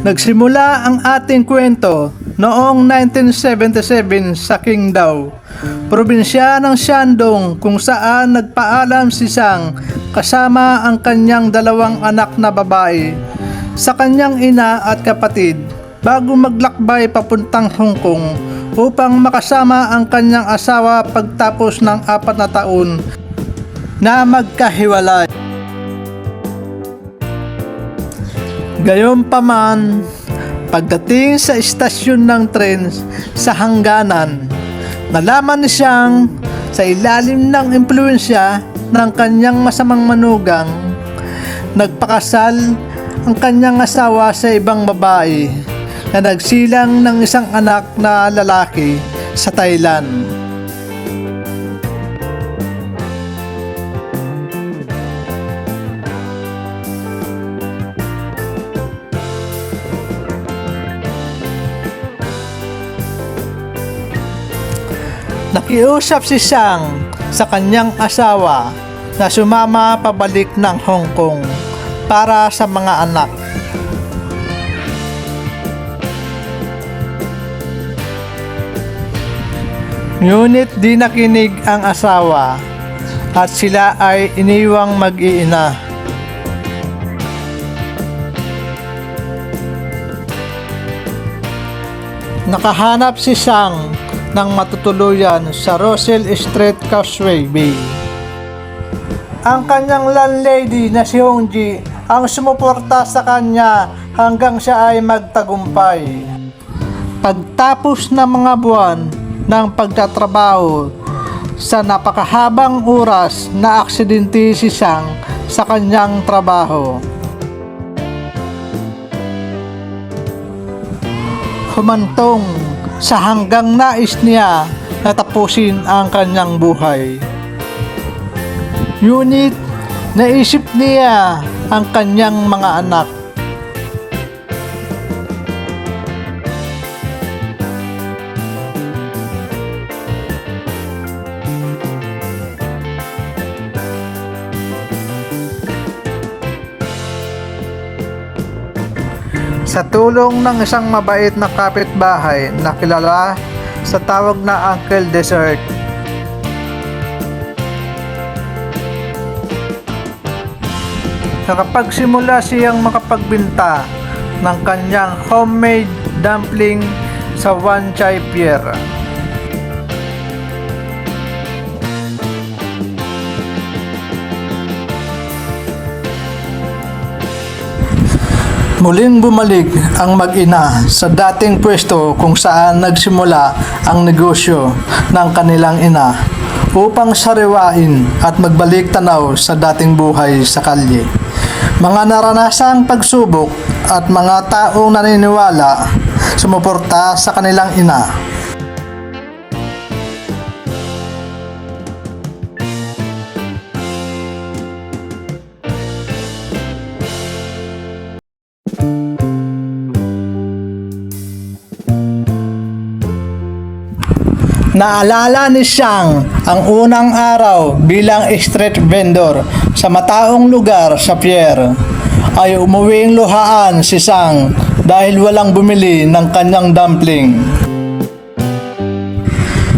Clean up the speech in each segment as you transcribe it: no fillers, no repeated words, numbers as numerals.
Nagsimula ang ating kwento noong 1977 sa Qingdao, probinsya ng Shandong, kung saan nagpaalam si Zhang kasama ang kanyang dalawang anak na babae sa kanyang ina at kapatid bago maglakbay papuntang Hong Kong upang makasama ang kanyang asawa pagtapos ng 4 na taon na magkahiwalay. Gayunpaman, pagdating sa istasyon ng tren sa hangganan, nalaman ni Zhang sa ilalim ng impluwensya ng kanyang masamang manugang, nagpakasal ang kanyang asawa sa ibang babae na nagsilang ng isang anak na lalaki sa Thailand. Nakiusap si Zhang sa kanyang asawa na sumama pabalik ng Hong Kong para sa mga anak. Ngunit di nakinig ang asawa at sila ay iniwang mag-iina. Nakahanap si Zhang ng matutuluyan sa Russell Street Causeway Bay. Ang kanyang landlady na si Hongji ang sumuporta sa kanya hanggang siya ay magtagumpay. Pagtapos ng mga buwan ng pagtatrabaho sa napakahabang oras, na aksidente si Zhang sa kanyang trabaho. Humantong sa hanggang nais niya na tapusin ang kanyang buhay. Ngunit naisip niya ang kanyang mga anak. Sa tulong ng isang mabait na kapitbahay na kilala sa tawag na Uncle Desert, nakapagsimula siyang makapagbenta ng kanyang homemade dumpling sa Wan Chai Pier. Muling bumalik ang mag-ina sa dating pwesto kung saan nagsimula ang negosyo ng kanilang ina upang sariwain at magbalik tanaw sa dating buhay sa kalye. Mga naranasang pagsubok at mga taong naniniwala sumuporta sa kanilang ina. Naalala ni Zhang ang unang araw bilang street vendor sa mataong lugar sa pier. Ay umuwing luhaan si Zhang dahil walang bumili ng kanyang dumpling.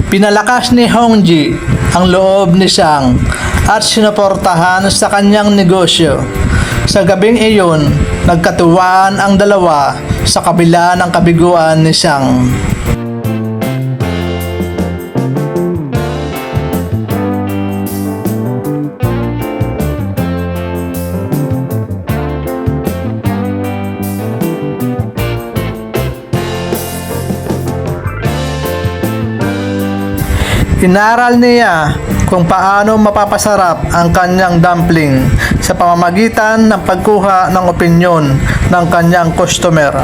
Pinalakas ni Hongji ang loob ni Zhang at sinuportahan sa kanyang negosyo. Sa gabing iyon, nagkatuwaan ang dalawa sa kabila ng kabiguan ni Zhang. Inaral niya kung paano mapapasarap ang kanyang dumpling sa pamamagitan ng pagkuha ng opinyon ng kanyang customer.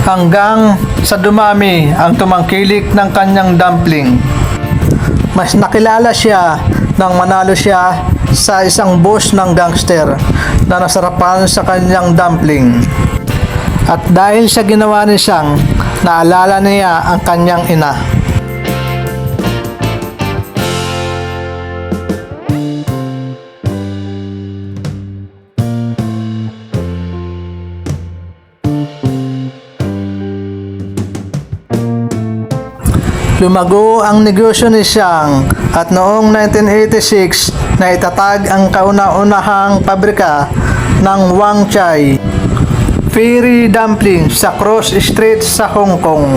Hanggang sa dumami ang tumangkilik ng kanyang dumpling. Mas nakilala siya nang manalo siya sa isang boss ng gangster na nasarapan sa kanyang dumpling. At dahil sa ginawa ni Xiang, naalala niya ang kanyang ina. Lumago ang negosyo ni Xiang at noong 1986 na itatag ang kauna-unahang pabrika ng Wang Chai Fairy Dumpling sa Cross Street sa Hong Kong.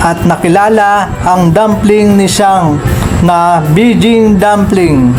At nakilala ang dumpling ni Xiang na Beijing Dumpling.